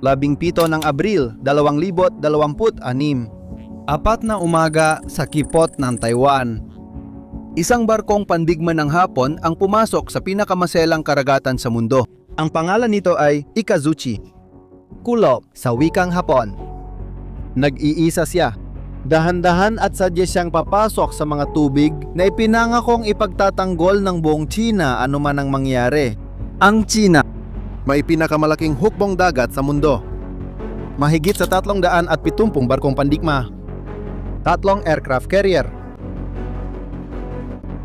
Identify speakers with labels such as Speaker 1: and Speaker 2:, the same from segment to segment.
Speaker 1: 17 ng Abril, 2026. 4 na umaga sa kipot ng Taiwan. Isang barkong pandigma ng Hapon ang pumasok sa pinakamaselang karagatan sa mundo. Ang pangalan nito ay Ikazuchi. Kulo sa wikang Hapon. Nag-iisa siya. Dahan-dahan at sadya siyang papasok sa mga tubig na ipinangakong ipagtatanggol ng buong China anuman ang mangyari. Ang China, may pinakamalaking hukbong dagat sa mundo. Mahigit sa 370 barkong pandigma. 3 aircraft carrier.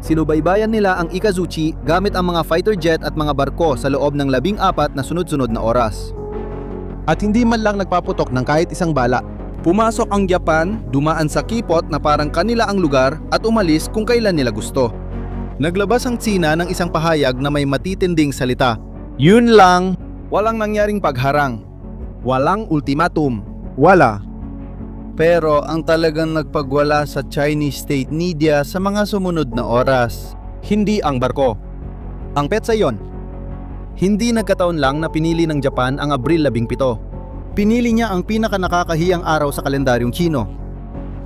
Speaker 1: Sinubaybayan nila ang Ikazuchi gamit ang mga fighter jet at mga barko sa loob ng 14 na sunod-sunod na oras. At hindi man lang nagpaputok ng kahit isang bala. Pumasok ang Japan, dumaan sa kipot na parang kanila ang lugar at umalis kung kailan nila gusto. Naglabas ang China ng isang pahayag na may matitinding salita. Yun lang, walang nangyaring pagharang. Walang ultimatum. Wala. Pero ang talagang nagpagwala sa Chinese state media sa mga sumunod na oras, hindi ang barko. Ang petsa yon. Hindi nagkataon lang na pinili ng Japan ang Abril 17. Pinili niya ang pinakanakakahiyang araw sa kalendaryong Chino.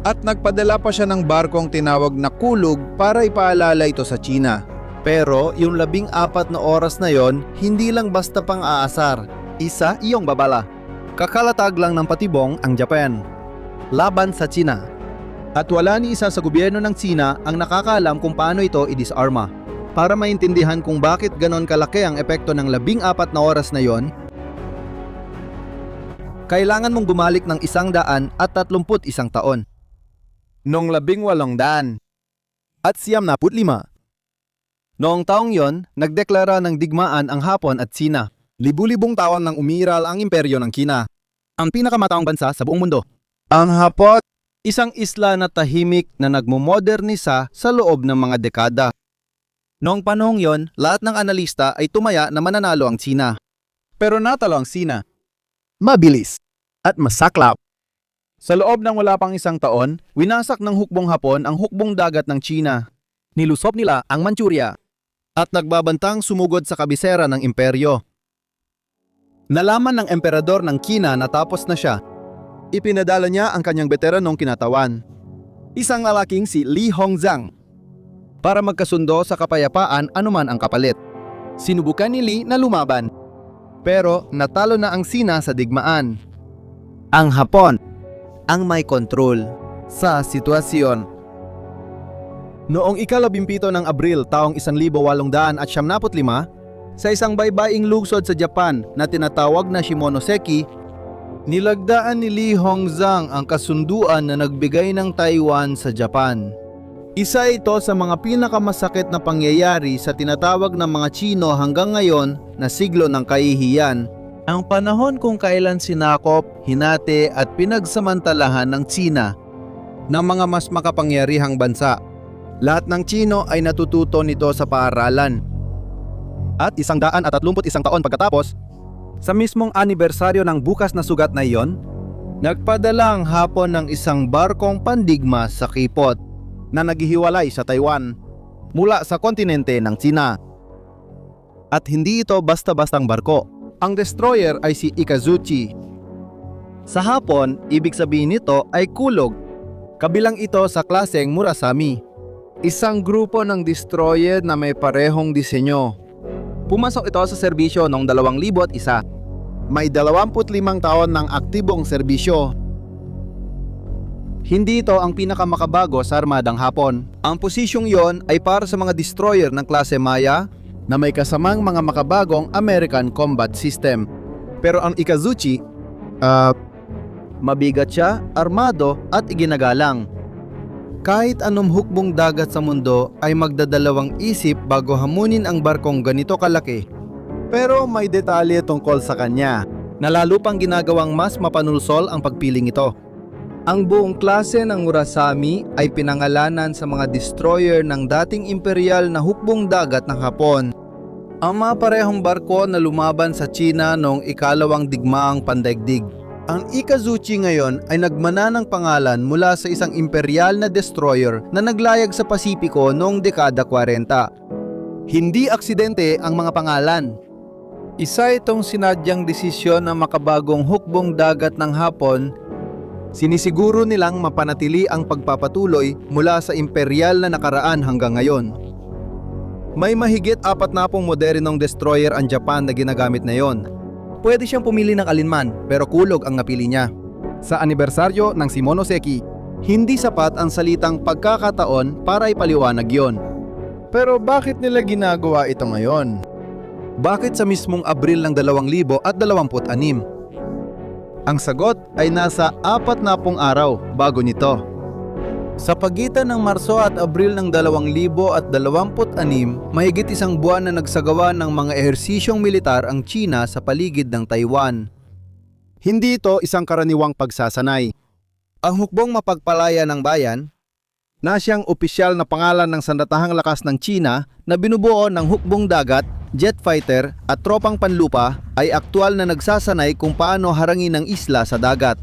Speaker 1: At nagpadala pa siya ng barkong tinawag na Kulog para ipaalala ito sa China. Pero yung 14 na oras na yon, hindi lang basta pang aasar. Isa iyong babala. Kakalatag lang ng patibong ang Japan laban sa China. At wala ni isa sa gobyerno ng China ang nakakaalam kung paano ito i-disarma. Para maintindihan kung bakit ganon kalaki ang epekto ng 14 na oras na yon, kailangan mong gumalik ng 131 taon. Noong 1800 at 95. Noong taong yon, nagdeklara ng digmaan ang Hapon at China. Libu-libong taon nang umiral ang imperyo ng China, ang pinakamataong bansa sa buong mundo. Ang Hapon, isang isla na tahimik na nagmomodernisa sa loob ng mga dekada. Noong panahong yon, lahat ng analista ay tumaya na mananalo ang China. Pero natalo ang China. Mabilis at masaklap. Sa loob ng wala pang 1 taon, winasak ng hukbong Hapon ang hukbong dagat ng China. Nilusop nila ang Manchuria at nagbabantang sumugod sa kabisera ng imperyo. Nalaman ng emperador ng China na tapos na siya. Ipinadala niya ang kanyang veteranong kinatawan, isang lalaking si Li Hongzhang, para magkasundo sa kapayapaan anuman ang kapalit. Sinubukan ni Li na lumaban, pero natalo na ang China sa digmaan. Ang Hapon ang may kontrol sa sitwasyon. Noong ika-17 ng Abril taong 1875, sa isang baybaing lungsod sa Japan na tinatawag na Shimonoseki, nilagdaan ni Li Hongzhang ang kasunduan na nagbigay ng Taiwan sa Japan. Isa ito sa mga pinakamasakit na pangyayari sa tinatawag ng mga Chino hanggang ngayon na siglo ng kahihiyan. Ang panahon kung kailan sinakop, hinati at pinagsamantalahan ng China ng mga mas makapangyarihang bansa. Lahat ng Chino ay natututo nito sa paaralan. At 131 taon pagkatapos, sa mismong anibersaryo ng bukas na sugat na iyon, nagpadala ang Hapon ng isang barkong pandigma sa kipot na naghihiwalay sa Taiwan mula sa kontinente ng China. At hindi ito basta-bastang barko. Ang destroyer ay si Ikazuchi. Sa Hapon, ibig sabihin nito ay kulog. Kabilang ito sa klaseng Murasami, isang grupo ng destroyer na may parehong disenyo. Pumasok ito sa serbisyo noong 2001. May 25 taon ng aktibong serbisyo. Hindi ito ang pinakamakabago sa armadang Hapon. Ang posisyong yon ay para sa mga destroyer ng klase Maya na may kasamang mga makabagong American Combat System. Pero ang Ikazuchi, mabigat siya, armado at iginagalang. Kahit anong hukbong dagat sa mundo ay magdadalawang isip bago hamunin ang barkong ganito kalaki. Pero may detalye tungkol sa kanya na lalo pang ginagawang mas mapanulsol ang pagpiling ito. Ang buong klase ng Murasami ay pinangalanan sa mga destroyer ng dating imperial na hukbong dagat ng Hapon. Ang mga parehong barko na lumaban sa China noong ikalawang digmaang pandaigdig. Ang Ikazuchi ngayon ay nagmana ng pangalan mula sa isang imperial na destroyer na naglayag sa Pasipiko noong dekada 40. Hindi aksidente ang mga pangalan. Isa itong sinadyang desisyon ng makabagong hukbong dagat ng Hapon. Sinisiguro nilang mapanatili ang pagpapatuloy mula sa imperial na nakaraan hanggang ngayon. May mahigit 40 modernong destroyer ang Japan na ginagamit na yon. Pwede siyang pumili ng alinman pero kulog ang napili niya. Sa anibersaryo ng Shimonoseki, hindi sapat ang salitang pagkakataon para ipaliwanag yon. Pero bakit nila ginagawa ito ngayon? Bakit sa mismong Abril ng 2026? Ang sagot ay nasa 40 araw bago nito. Sa pagitan ng Marso at Abril ng 2026, mahigit isang buwan na nagsagawa ng mga ehersisyong militar ang China sa paligid ng Taiwan. Hindi ito isang karaniwang pagsasanay. Ang hukbong mapagpalaya ng bayan na siyang opisyal na pangalan ng sandatahang lakas ng China na binubuo ng hukbong dagat, jet fighter at tropang panlupa ay aktwal na nagsasanay kung paano harangin ang isla sa dagat.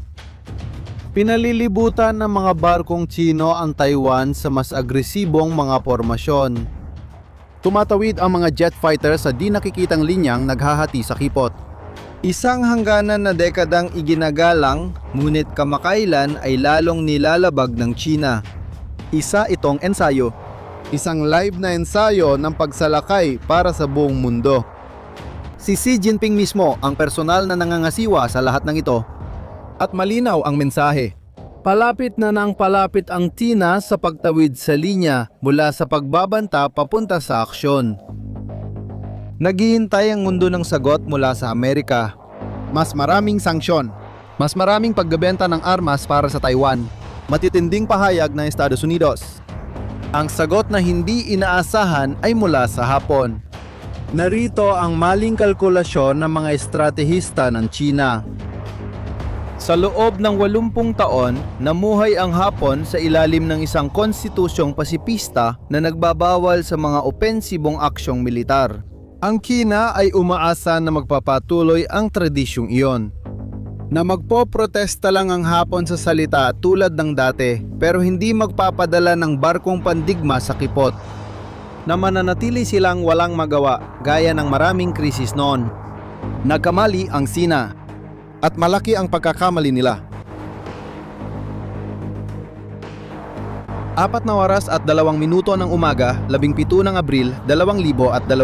Speaker 1: Pinalilibutan ng mga barkong Tsino ang Taiwan sa mas agresibong mga formasyon. Tumatawid ang mga jet fighter sa di nakikitang linyang naghahati sa kipot. Isang hangganan na dekadang iginagalang, ngunit kamakailan ay lalong nilalabag ng China. Isa itong ensayo. Isang live na ensayo ng pagsalakay para sa buong mundo. Si Xi Jinping mismo ang personal na nangangasiwa sa lahat ng ito. At malinaw ang mensahe. Palapit na nang palapit ang China sa pagtawid sa linya mula sa pagbabanta papunta sa aksyon. Naghihintay ang mundo ng sagot mula sa Amerika. Mas maraming sanksyon. Mas maraming pagbebenta ng armas para sa Taiwan. Matitinding pahayag ng Estados Unidos. Ang sagot na hindi inaasahan ay mula sa Hapon. Narito ang maling kalkulasyon ng mga estratehista ng China. Sa loob ng 80 taon, namuhay ang Hapon sa ilalim ng isang konstitusyong pasipista na nagbabawal sa mga opensibong aksyong militar. Ang China ay umaasa na magpapatuloy ang tradisyong iyon. Na magpoprotesta lang ang Hapon sa salita tulad ng dati pero hindi magpapadala ng barkong pandigma sa kipot. Na mananatili silang walang magawa gaya ng maraming krisis noon. Nagkamali ang Sina at malaki ang pagkakamali nila. 4 oras at 2 minuto ng umaga, 17 ng Abril, 2026.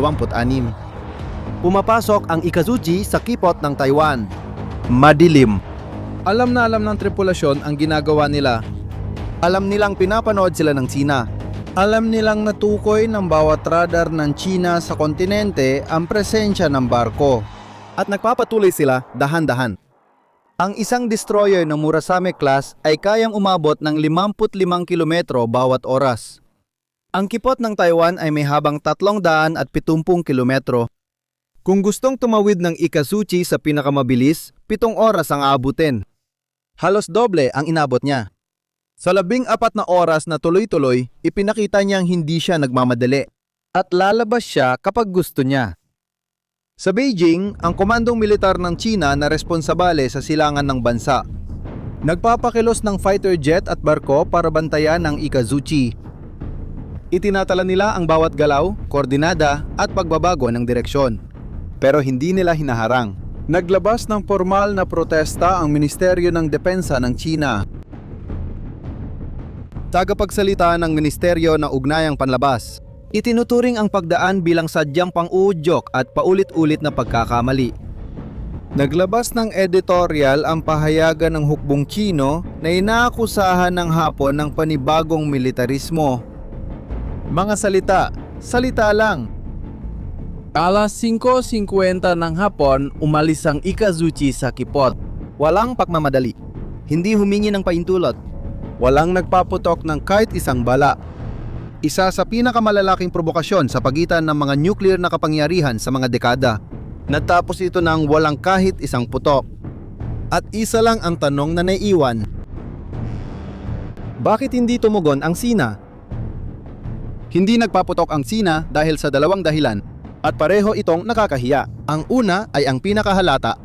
Speaker 1: Pumapasok ang Ikazuchi sa kipot ng Taiwan. Madilim. Alam na alam ng tripulasyon ang ginagawa nila. Alam nilang pinapanood sila ng China. Alam nilang natukoy ng bawat radar ng China sa kontinente ang presensya ng barko. At nagpapatuloy sila dahan-dahan. Ang isang destroyer ng Murasame class ay kayang umabot ng 55 kilometro bawat oras. Ang kipot ng Taiwan ay may habang 370 kilometro. Kung gustong tumawid ng Ikazuchi sa pinakamabilis, 7 oras ang aabutin. Halos doble ang inabot niya. Sa 14 na oras na tuloy-tuloy, ipinakita niyang hindi siya nagmamadali. At lalabas siya kapag gusto niya. Sa Beijing, ang komandong militar ng China na responsabale sa silangan ng bansa. Nagpapakilos ng fighter jet at barko para bantayan ang Ikazuchi. Itinatala nila ang bawat galaw, koordinada at pagbabago ng direksyon. Pero hindi nila hinaharang. Naglabas ng formal na protesta ang Ministeryo ng Depensa ng China. Tagapagsalita ng Ministeryo ng Ugnayang Panlabas, itinuturing ang pagdaan bilang sadyang pang-uudyok at paulit-ulit na pagkakamali. Naglabas ng editorial ang pahayagan ng hukbong Chino na inaakusahan ng Hapon ng panibagong militarismo. Mga salita, salita lang. Alas 5:50 ng hapon, umalis ang Ikazuchi sa kipot. Walang pagmamadali. Hindi humingi ng paintulot. Walang nagpaputok ng kahit isang bala. Isa sa pinakamalalaking provokasyon sa pagitan ng mga nuclear na kapangyarihan sa mga dekada. Natapos ito ng walang kahit isang putok. At isa lang ang tanong na naiiwan. Bakit hindi tumugon ang Sina? Hindi nagpaputok ang Sina dahil sa 2 dahilan. At pareho itong nakakahiya. Ang una ay ang pinakahalata.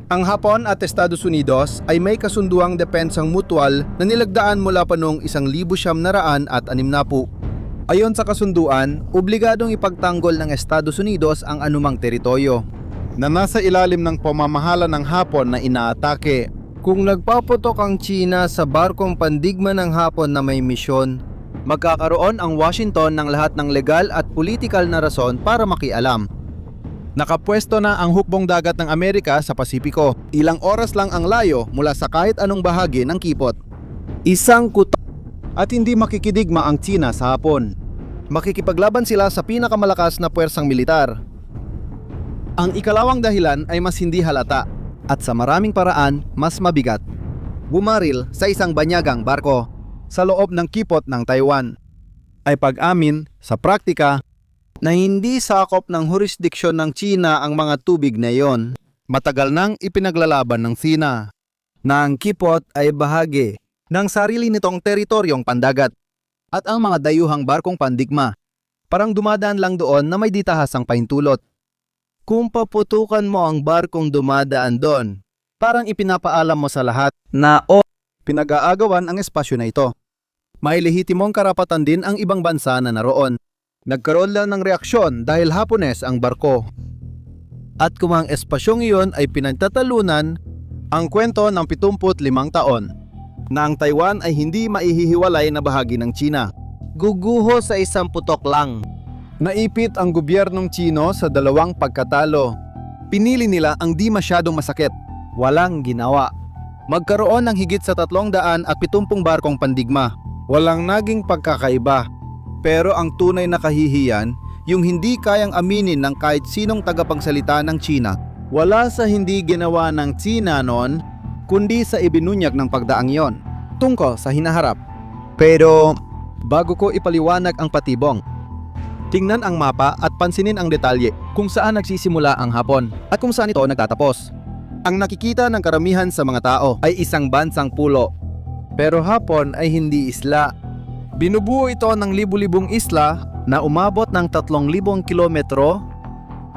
Speaker 1: Ang Hapon at Estados Unidos ay may kasunduang depensang mutual na nilagdaan mula pa noong 1960. Ayon sa kasunduan, obligadong ipagtanggol ng Estados Unidos ang anumang teritoryo. na nasa ilalim ng pamamahala ng Hapon na inaatake. Kung nagpaputok ang China sa barkong pandigma ng Hapon na may misyon, magkakaroon ang Washington ng lahat ng legal at politikal na rason para makialam. Nakapwesto na ang hukbong dagat ng Amerika sa Pasipiko. Ilang oras lang ang layo mula sa kahit anong bahagi ng kipot. Isang kuto at hindi makikidigma ang China sa Hapon. Makikipaglaban sila sa pinakamalakas na puwersang militar. Ang ikalawang dahilan ay mas hindi halata at sa maraming paraan mas mabigat. Bumaril sa isang banyagang barko sa loob ng kipot ng Taiwan ay pag-amin sa praktika na hindi sakop ng jurisdiksyon ng China ang mga tubig na iyon. Matagal nang ipinaglalaban ng China na ang kipot ay bahagi ng sarili nitong teritoryong pandagat at ang mga dayuhang barkong pandigma parang dumadaan lang doon na may ditahasang pahintulot. Kung paputukan mo ang barkong dumadaan doon, parang ipinapaalam mo sa lahat na pinag-aagawan ang espasyo na ito. May lehitimong karapatan din ang ibang bansa na naroon. Nagkaroon lang ng reaksyon dahil Hapones ang barko. At kung ang espasyong iyon ay pinagtatalunan, ang kwento ng 75 taon na ang Taiwan ay hindi maihihiwalay na bahagi ng China. Guguho sa isang putok lang. Naipit ang gobyernong Chino sa dalawang pagkatalo. Pinili nila ang di masyadong masakit. Walang ginawa. Magkaroon ng higit sa 370 barkong pandigma. Walang naging pagkakaiba. Pero ang tunay na kahihiyan, yung hindi kayang aminin ng kahit sinong tagapagsalita ng China. Wala sa hindi ginawa ng China noon, kundi sa ibinunyag ng pagdaang iyon, tungkol sa hinaharap. Pero bago ko ipaliwanag ang patibong, tingnan ang mapa at pansinin ang detalye kung saan nagsisimula ang Hapon at kung saan ito nagtatapos. Ang nakikita ng karamihan sa mga tao ay isang bansang pulo. Pero Hapon ay hindi isla. Binubuo ito ng libu-libong isla na umabot ng 3,000 kilometro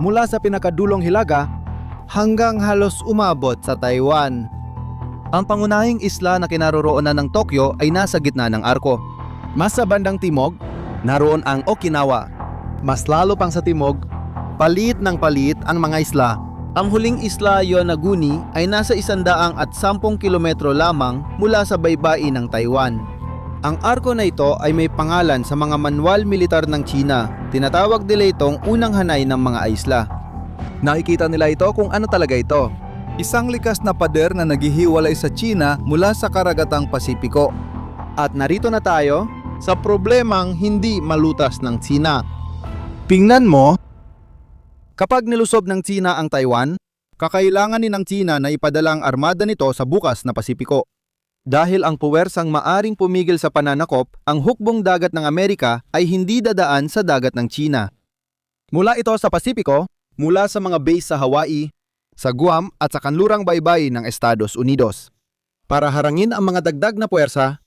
Speaker 1: mula sa pinakadulong hilaga hanggang halos umabot sa Taiwan. Ang pangunahing isla na kinaroroonan ng Tokyo ay nasa gitna ng arko. Mas sa bandang timog, naroon ang Okinawa. Mas lalo pang sa timog, palit ng palit ang mga isla. Ang huling isla Yonaguni ay nasa 110 kilometro lamang mula sa baybayin ng Taiwan. Ang arko na ito ay may pangalan sa mga manual militar ng China. Tinatawag nila itong unang hanay ng mga isla. Nakikita nila ito kung ano talaga ito. Isang likas na pader na naghihiwalay sa China mula sa karagatang Pasipiko. At narito na tayo sa problemang hindi malutas ng China. Tingnan mo, kapag nilusob ng China ang Taiwan, kakailanganin ng China na ipadala ang armada nito sa bukas na Pasipiko. Dahil ang puwersang maaring pumigil sa pananakop, ang hukbong dagat ng Amerika ay hindi dadaan sa dagat ng China. Mula ito sa Pasipiko, mula sa mga base sa Hawaii, sa Guam at sa kanlurang baybayin ng Estados Unidos. Para harangin ang mga dagdag na puwersa,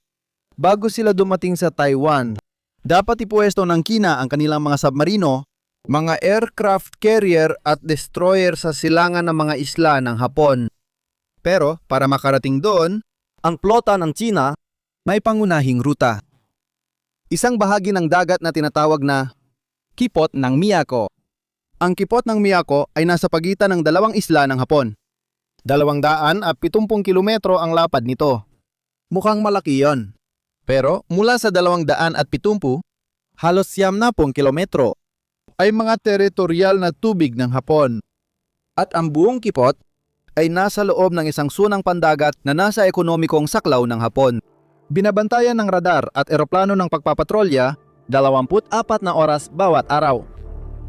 Speaker 1: bago sila dumating sa Taiwan, dapat ipuwesto ng China ang kanilang mga submarino, mga aircraft carrier at destroyer sa silangan ng mga isla ng Hapon. Pero para makarating doon, ang flota ng China may pangunahing ruta. Isang bahagi ng dagat na tinatawag na Kipot ng Miyako. Ang Kipot ng Miyako ay nasa pagitan ng dalawang isla ng Hapon. 270 kilometro ang lapad nito. Mukhang malaki yon. Pero mula sa 270, halos 90 kilometro ay mga teritorial na tubig ng Hapon. At ang buong Kipot ay nasa loob ng isang sunang pandagat na nasa ekonomikong saklaw ng Hapon. Binabantayan ng radar at eroplano ng pagpapatrolya 24 na oras bawat araw.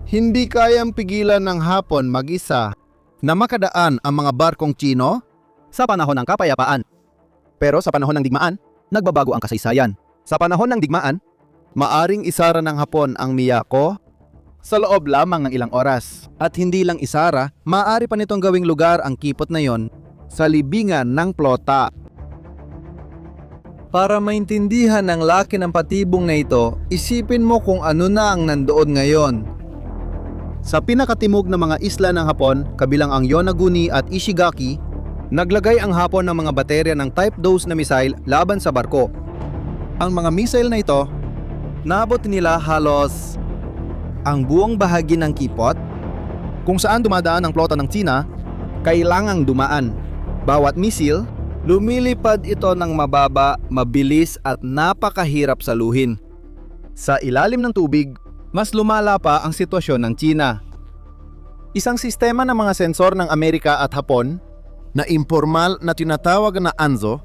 Speaker 1: Hindi kayang pigilan ng Hapon mag-isa na makadaan ang mga barkong Chino sa panahon ng kapayapaan. Pero sa panahon ng digmaan, nagbabago ang kasaysayan. Sa panahon ng digmaan, maaring isara ng Hapon ang Miyako sa loob lamang ng ilang oras. At hindi lang isara, maaari pa nitong gawing lugar ang kipot na yon sa libingan ng flota. Para maintindihan ang laki ng patibong na ito, isipin mo kung ano na ang nandoon ngayon. Sa pinakatimog na mga isla ng Hapon, kabilang ang Yonaguni at Ishigaki, naglagay ang Hapon ng mga baterya ng Type Dose na missile laban sa barko. Ang mga missile na ito, naabot nila halos ang buong bahagi ng Kipot Kung saan dumadaan ang flota ng China, kailangang dumaan. Bawat misil, lumilipad ito ng mababa, mabilis at napakahirap saluhin. Sa ilalim ng tubig, mas lumala pa ang sitwasyon ng China. Isang sistema ng mga sensor ng Amerika at Hapon na impormal na tinatawag na ANZO,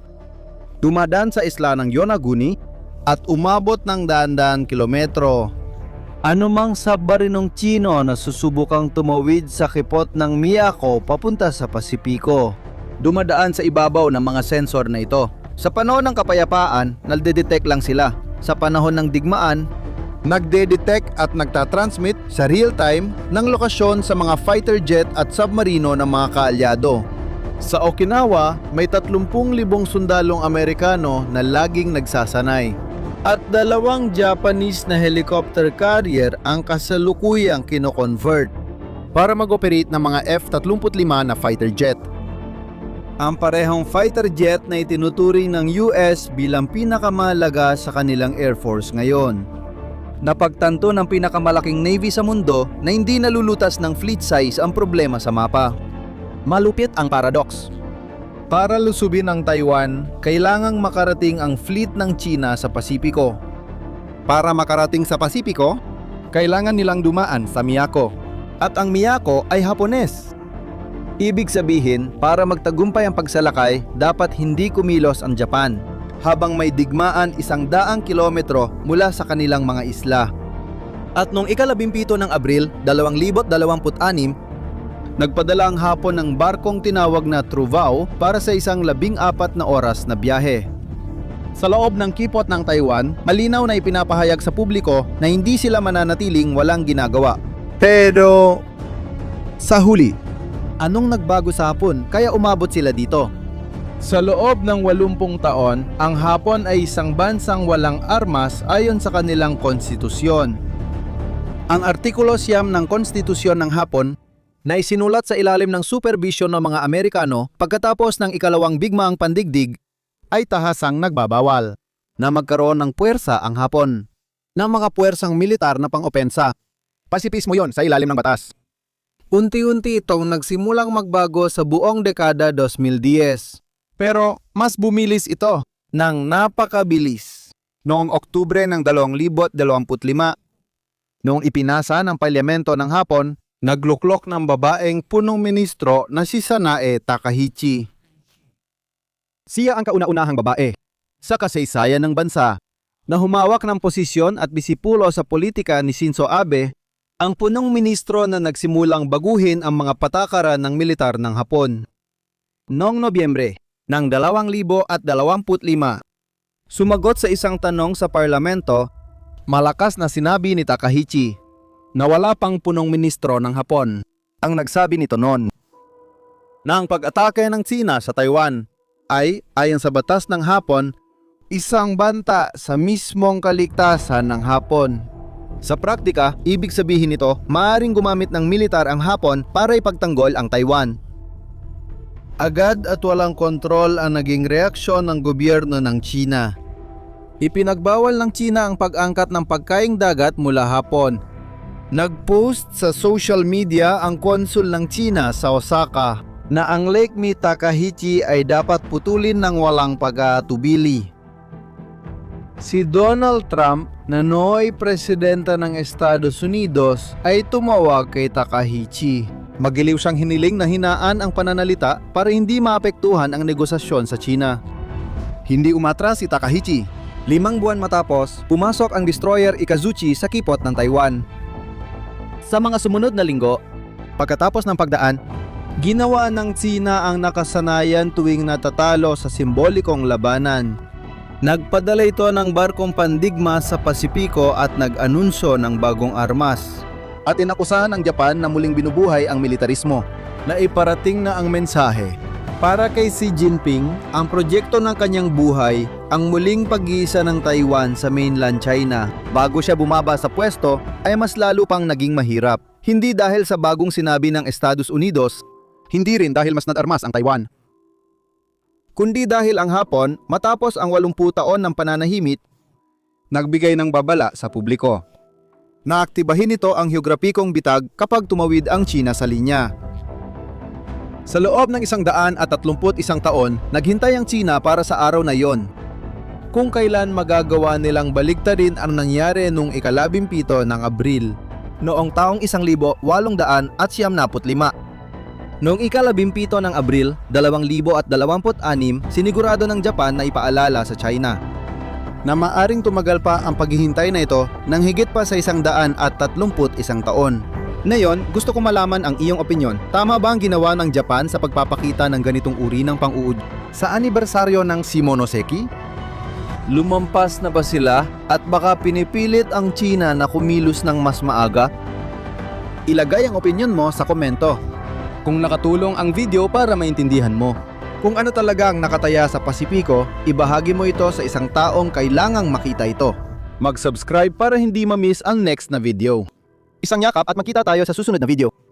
Speaker 1: dumadaan sa isla ng Yonaguni at umabot ng daan-daan kilometro. Anumang submarinong Chino na susubukang tumawid sa kipot ng Miyako papunta sa Pasipiko, dumadaan sa ibabaw ng mga sensor na ito. Sa panahon ng kapayapaan, nagde-detect lang sila. Sa panahon ng digmaan, nagde-detect at nagtatransmit sa real-time ng lokasyon sa mga fighter jet at submarino ng mga kaalyado. Sa Okinawa, may 30,000 sundalong Amerikano na laging nagsasanay. At 2 Japanese na helicopter carrier ang kasalukuyang kino-convert para mag-operate ng mga F-35 na fighter jet. Ang parehong fighter jet na itinuturing ng US bilang pinakamahalaga sa kanilang Air Force ngayon. Napagtanto ng pinakamalaking navy sa mundo na hindi nalulutas ng fleet size ang problema sa mapa. Malupit ang paradox. Para lusubin ang Taiwan, kailangang makarating ang fleet ng China sa Pasipiko. Para makarating sa Pasipiko, kailangan nilang dumaan sa Miyako. At ang Miyako ay Hapones. Ibig sabihin, para magtagumpay ang pagsalakay, dapat hindi kumilos ang Japan, habang may digmaan 100 kilometro mula sa kanilang mga isla. At noong ika-17 ng Abril, 2026, nagpadala ang Hapon ng barkong tinawag na Truvao para sa isang 14 na oras na biyahe. Sa loob ng kipot ng Taiwan, malinaw na ipinapahayag sa publiko na hindi sila mananatiling walang ginagawa. Pero sa huli, anong nagbago sa Hapon kaya umabot sila dito? Sa loob ng 80 taon, ang Hapon ay isang bansang walang armas ayon sa kanilang konstitusyon. Ang Artikulo 9 ng Konstitusyon ng Hapon na isinulat sa ilalim ng supervision ng mga Amerikano pagkatapos ng ikalawang bigmaang pandigdig ay tahasang nagbabawal na magkaroon ng puwersa ang Hapon ng mga puwersang militar na pang-opensa. Pasifismo yon sa ilalim ng batas. Unti-unti itong nagsimulang magbago sa buong dekada 2010. Pero mas bumilis ito ng napakabilis. Noong Oktubre ng 2025, noong ipinasa ng Parlamento ng Hapon, nagluklok ng babaeng punong ministro na si Sanae Takaichi. Siya ang kauna-unahang babae sa kasaysayan ng bansa na humawak ng posisyon at bisipulo sa politika ni Shinzo Abe, ang punong ministro na nagsimulang baguhin ang mga patakaran ng militar ng Hapon. Noong Nobyembre ng 2025, sumagot sa isang tanong sa parlamento, malakas na sinabi ni Takaichi na wala pang punong ministro ng Hapon. Ang nagsabi nito noon na ang pag-atake ng China sa Taiwan ay, ayon sa batas ng Hapon, isang banta sa mismong kaligtasan ng Hapon. Sa praktika, ibig sabihin nito, maaaring gumamit ng militar ang Hapon para ipagtanggol ang Taiwan. Agad at walang kontrol ang naging reaksyon ng gobyerno ng China. Ipinagbawal ng China ang pag-angkat ng pagkaing dagat mula Hapon. Nag-post sa social media ang konsul ng China sa Osaka na ang Lake Takaichi ay dapat putulin ng walang pag-aatubili. Si Donald Trump na nooy presidente ng Estados Unidos ay tumawag kay Takaichi. Magiliw siyang hiniling na hinaan ang pananalita para hindi maapektuhan ang negosasyon sa China. Hindi umatras si Takaichi. 5 buwan matapos, pumasok ang destroyer Ikazuchi sa kipot ng Taiwan. Sa mga sumunod na linggo, pagkatapos ng pagdaan, ginawa ng China ang nakasanayan tuwing natatalo sa simbolikong labanan. Nagpadala ito ng barkong pandigma sa Pasipiko at nag-anunsyo ng bagong armas. At inakusahan ng Japan na muling binubuhay ang militarismo. Na iparating na ang mensahe. Para kay Xi Jinping, ang proyekto ng kanyang buhay ang muling pag-iisa ng Taiwan sa mainland China. Bago siya bumaba sa pwesto, ay mas lalo pang naging mahirap. Hindi dahil sa bagong sinabi ng Estados Unidos, hindi rin dahil mas nadarmas ang Taiwan, kundi dahil ang Hapon, matapos ang 80 taon ng pananahimik, nagbigay ng babala sa publiko. Naaktibahin nito ang heograpikong bitag kapag tumawid ang China sa linya. Sa loob ng 131 taon, naghintay ang China para sa araw na yon. Kung kailan magagawa nilang baligtarin ang nangyari noong ika-17 ng Abril, noong taong 1895. Noong ika-17 ng Abril, 2026, sinigurado ng Japan na ipaalala sa China na maaring tumagal pa ang paghihintay na ito ng higit pa sa 131 taon. Ngayon, gusto ko malaman ang iyong opinyon. Tama ba ang ginawa ng Japan sa pagpapakita ng ganitong uri ng pang-uud sa anibersaryo ng Shimonoseki? Lumampas na ba sila at baka pinipilit ang China na kumilos ng mas maaga? Ilagay ang opinyon mo sa komento. Kung nakatulong ang video para maintindihan mo kung ano talaga ang nakataya sa Pasipiko, ibahagi mo ito sa isang taong kailangang makita ito. Mag-subscribe para hindi ma-miss ang next na video. Isang yakap at magkita tayo sa susunod na video.